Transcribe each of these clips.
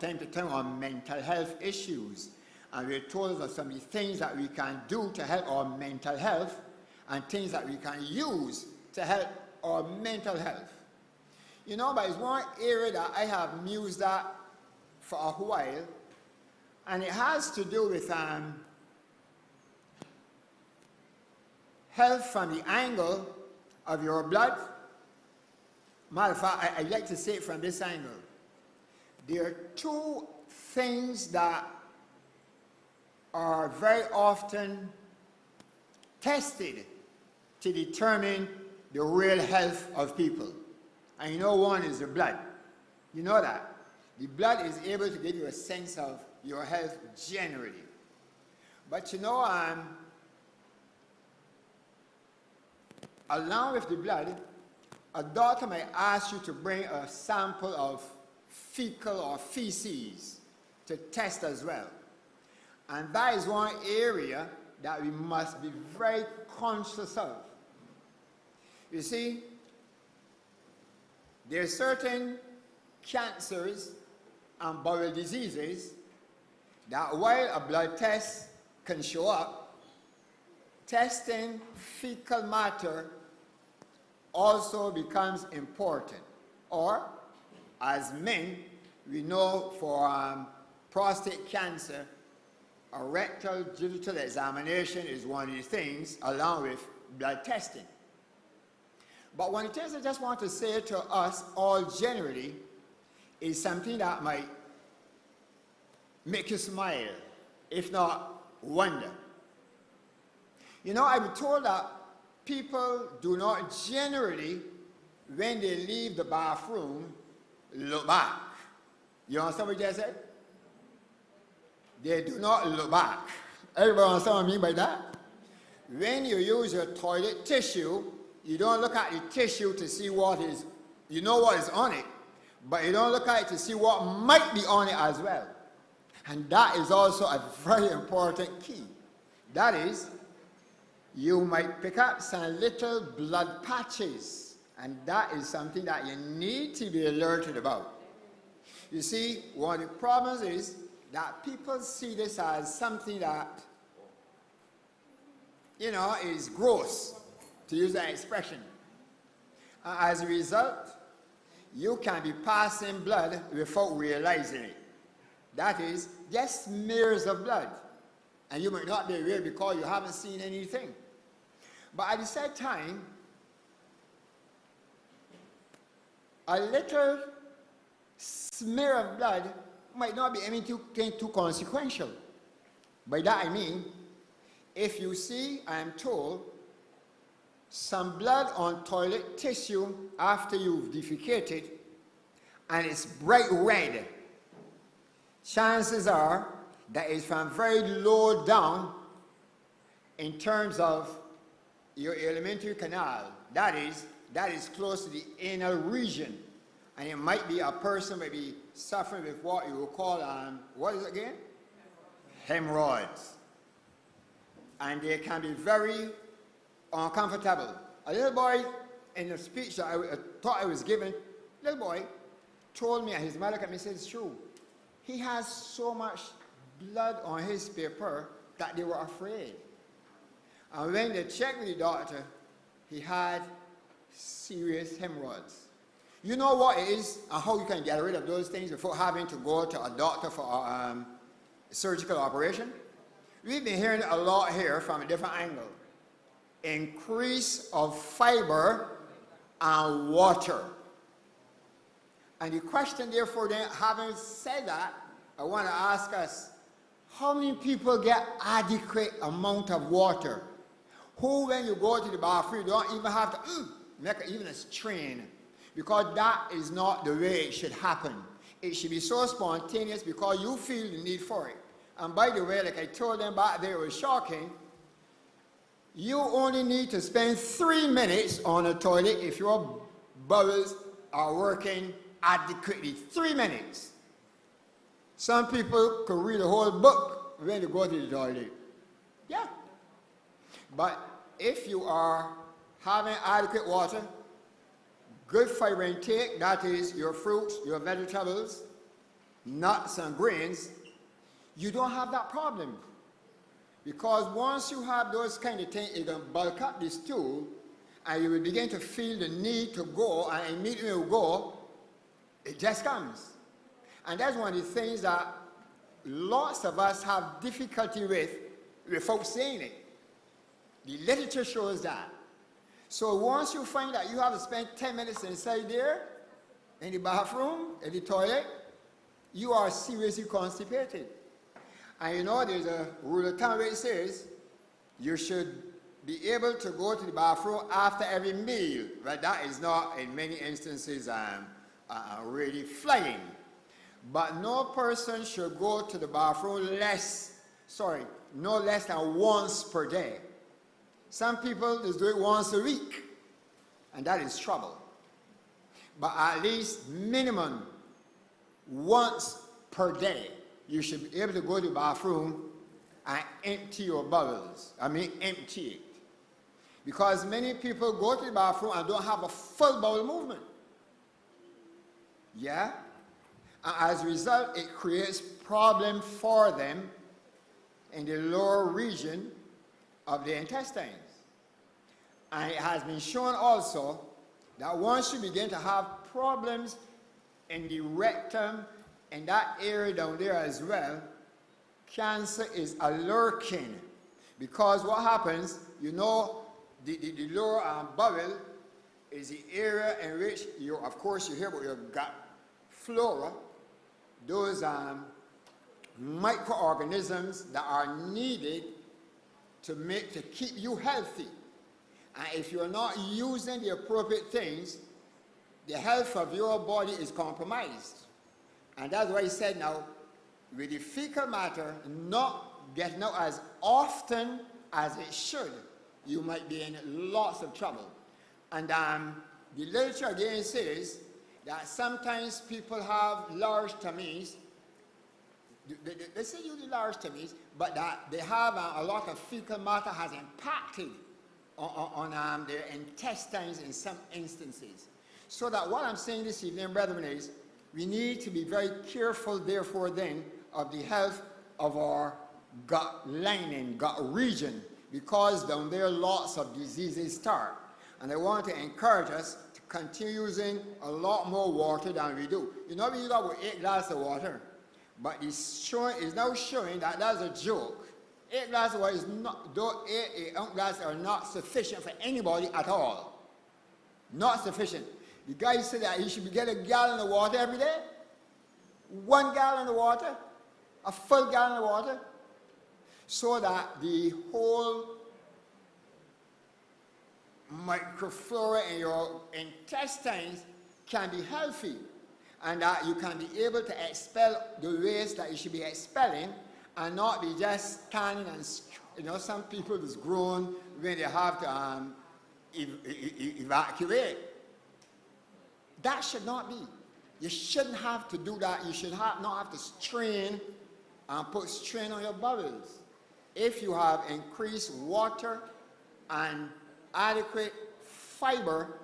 time to time on mental health issues. And we're told of some of the things that we can do to help our mental health and things that we can use to help our mental health. You know, but it's one area that I have mused at for a while, and it has to do with health from the angle of your blood. Matter of fact, I'd like to say it from this angle. There are two things that are very often tested to determine the real health of people. And you know one is the blood. You know that. The blood is able to give you a sense of your health generally. But you know, along with the blood, a doctor might ask you to bring a sample of fecal or feces to test as well. And that is one area that we must be very conscious of. You see, there are certain cancers and bowel diseases that while a blood test can show up, testing fecal matter also becomes important. Or, as men, we know for prostate cancer, a rectal genital examination is one of the things, along with blood testing. But one of the things I just want to say to us all generally is something that might make you smile, if not wonder. You know, I've been told that people do not generally, when they leave the bathroom, look back. You understand what I just said? They do not look back. Everybody understand what I mean by that? When you use your toilet tissue, you don't look at the tissue to see what is, you know what is on it, but you don't look at it to see what might be on it as well. And that is also a very important key. That is, you might pick up some little blood patches, and that is something that you need to be alerted about. You see, one of the problems is that people see this as something that, you know, is gross, to use that expression. As a result, you can be passing blood without realizing it. That is, just smears of blood. And you might not be aware because you haven't seen anything. But at the same time, a little smear of blood might not be anything too consequential. By that I mean, if you see, I am told, some blood on toilet tissue after you've defecated, and it's bright red, chances are that it's from very low down in terms of your alimentary canal. That is close to the anal region. And it might be a person may be suffering with what you will call, what is it again? Hemorrhoids. And they can be very uncomfortable. A little boy, in a speech that I thought I was giving, little boy told me, and his mother looked at me and said, it's true. He has so much blood on his paper that they were afraid. And when they checked with the doctor, he had serious hemorrhoids. You know what it is and how you can get rid of those things without having to go to a doctor for a surgical operation? We've been hearing a lot here from a different angle. Increase of fiber and water. And the question, therefore, then, having said that, I want to ask us, how many people get adequate amount of water? Who, when you go to the bathroom, you don't even have to make even a strain, because that is not the way it should happen. It should be so spontaneous because you feel the need for it. And by the way, like I told them back there, it was shocking. You only need to spend 3 minutes on a toilet if your bowels are working adequately. 3 minutes. Some people could read a whole book when they go to the toilet. Yeah. But if you are having adequate water, good fiber intake, that is your fruits, your vegetables, nuts and grains, you don't have that problem. Because once you have those kind of things, you can bulk up the stool, and you will begin to feel the need to go, and immediately you go, it just comes. And that's one of the things that lots of us have difficulty with without saying it. The literature shows that. So once you find that you have to spend 10 minutes inside there, in the bathroom, in the toilet, you are seriously constipated. And you know, there's a rule of thumb which says you should be able to go to the bathroom after every meal. But that is not, in many instances, really flying. But no person should go to the bathroom no less than once per day. Some people just do it once a week, and that is trouble. But at least minimum once per day, you should be able to go to the bathroom and empty your bowels. Empty it. Because many people go to the bathroom and don't have a full bowel movement. Yeah? And as a result, it creates problem for them in the lower region of the intestines. And it has been shown also that once you begin to have problems in the rectum, in that area down there as well, cancer is lurking. Because what happens, you know, the lower bowel is the area in which of course you hear about your gut flora, those microorganisms that are needed to keep you healthy. And if you're not using the appropriate things, the health of your body is compromised. And that's why he said now, with the fecal matter not getting out as often as it should, you might be in lots of trouble. And the literature again says that sometimes people have large tummies. They say usually large tummies, but that they have a lot of fecal matter has impacted on their intestines in some instances. So that what I'm saying this evening, brethren, is we need to be very careful, therefore, then, of the health of our gut lining, gut region, because down there lots of diseases start. And I want to encourage us to continue using a lot more water than we do. You know, we use about 8 glasses of water, but it's now showing that that's a joke. 8 glasses of water is not, those 8 glasses are not sufficient for anybody at all. Not sufficient. The guy said that he should get a gallon of water every day. 1 gallon of water, a full gallon of water, so that the whole microflora in your intestines can be healthy, and that you can be able to expel the waste that you should be expelling and not be just standing and, you know, some people just groan when they have to evacuate. That should not be. You shouldn't have to do that. You should not have to strain and put strain on your bowels. If you have increased water and adequate fiber,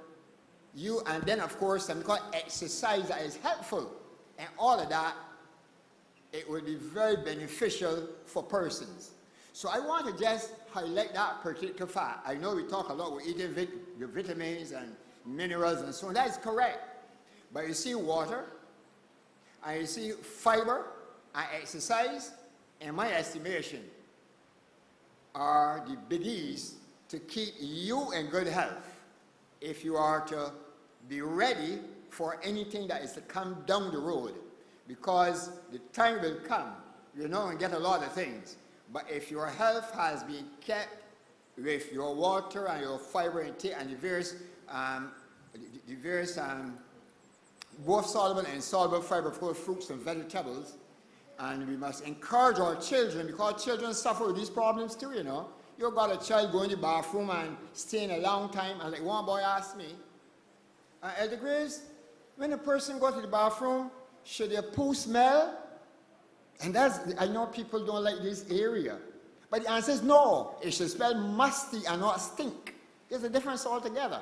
and then of course something called exercise that is helpful, and all of that, it will be very beneficial for persons. So I want to just highlight that particular fact. I know we talk a lot about eating your vitamins and minerals and so on. That is correct. But you see water, and you see fiber, and exercise, in my estimation, are the biggies to keep you in good health if you are to be ready for anything that is to come down the road. Because the time will come, you know, and get a lot of things. But if your health has been kept with your water and your fiber intake and the various both soluble and insoluble fiber for fruits and vegetables, and we must encourage our children, because children suffer with these problems too, you know. You've got a child going to the bathroom and staying a long time, and like one boy asked me, Elder Greaves, when a person goes to the bathroom, should their poo smell? And I know people don't like this area. But the answer is no. It should smell musty and not stink. There's a difference altogether.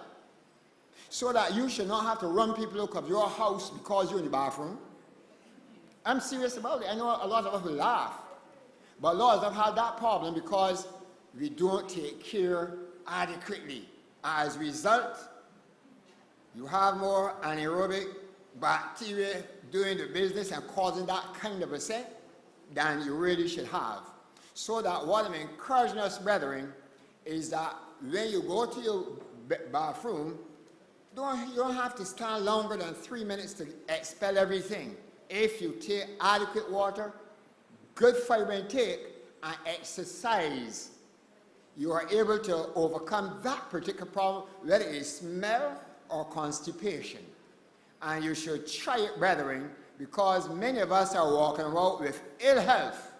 So that you should not have to run people out of your house because you're in the bathroom. I'm serious about it. I know a lot of us will laugh, but a lot of us have had that problem because we don't take care adequately. As a result, you have more anaerobic bacteria doing the business and causing that kind of a set than you really should have. So that what I'm encouraging us, brethren, is that when you go to your bathroom, you don't have to stand longer than 3 minutes to expel everything. If you take adequate water, good fiber intake, and exercise, you are able to overcome that particular problem, whether it is smell or constipation. And you should try it, brethren, because many of us are walking around with ill health,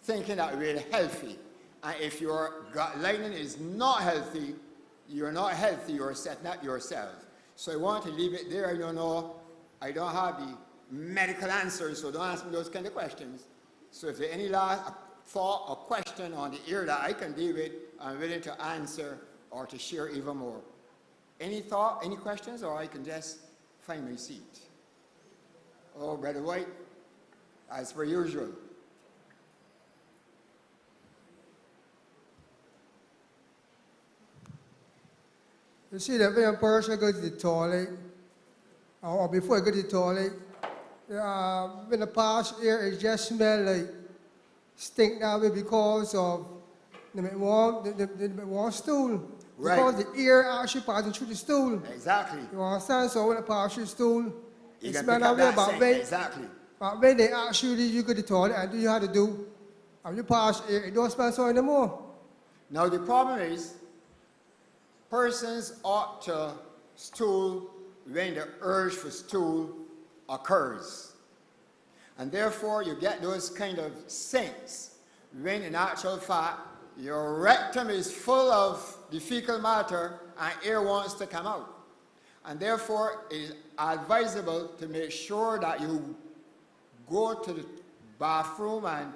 thinking that we're healthy. And if your gut lining is not healthy, you're not healthy, you're setting up yourself. So I want to leave it there. I don't know, I don't have the medical answers, so don't ask me those kind of questions. So if there's any last thought or question on the area that I can deal with, I'm willing to answer or to share even more. Any thought, any questions, or I can just find my seat? Oh, Brother White, as per usual. You see that when a person goes to the toilet, or before I go to the toilet, when the past air, it just smell like stink that way because of the warm stool. Right. Because the air actually passing through the stool. Exactly. You understand? So when it passes through the stool, You it can smells pick up that way. that But scent. when, Exactly. but when they actually you go to the toilet and do you have to do, and you pass air, it don't smell so anymore. Now the problem is, persons ought to stool when the urge for stool occurs. And therefore you get those kind of scents when in actual fact your rectum is full of the fecal matter and air wants to come out. And therefore it is advisable to make sure that you go to the bathroom and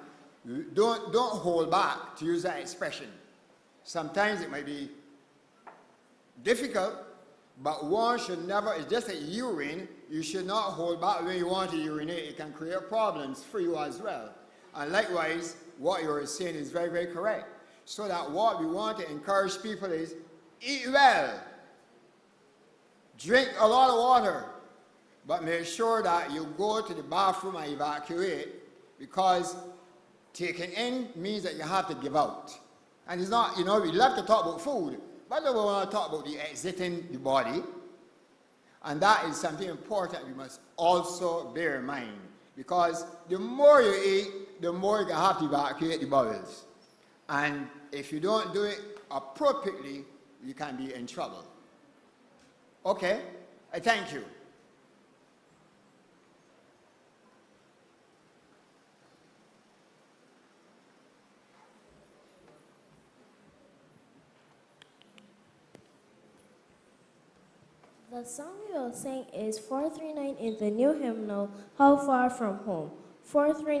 don't hold back, to use that expression. Sometimes it might be difficult, but one should never, it's just a urine, you should not hold back when you want to urinate. It can create problems for you as well. And likewise, what you're saying is very, very correct. So that what we want to encourage people is eat well, drink a lot of water, but make sure that you go to the bathroom and evacuate, because taking in means that you have to give out. And it's not, you know, we love to talk about food, but we want to talk about the exiting the body. And that is something important we must also bear in mind. Because the more you eat, the more you have to evacuate the bowels. And if you don't do it appropriately, you can be in trouble. Okay, I thank you. The song we will sing is 439 in the new hymnal, How Far From Home. 439.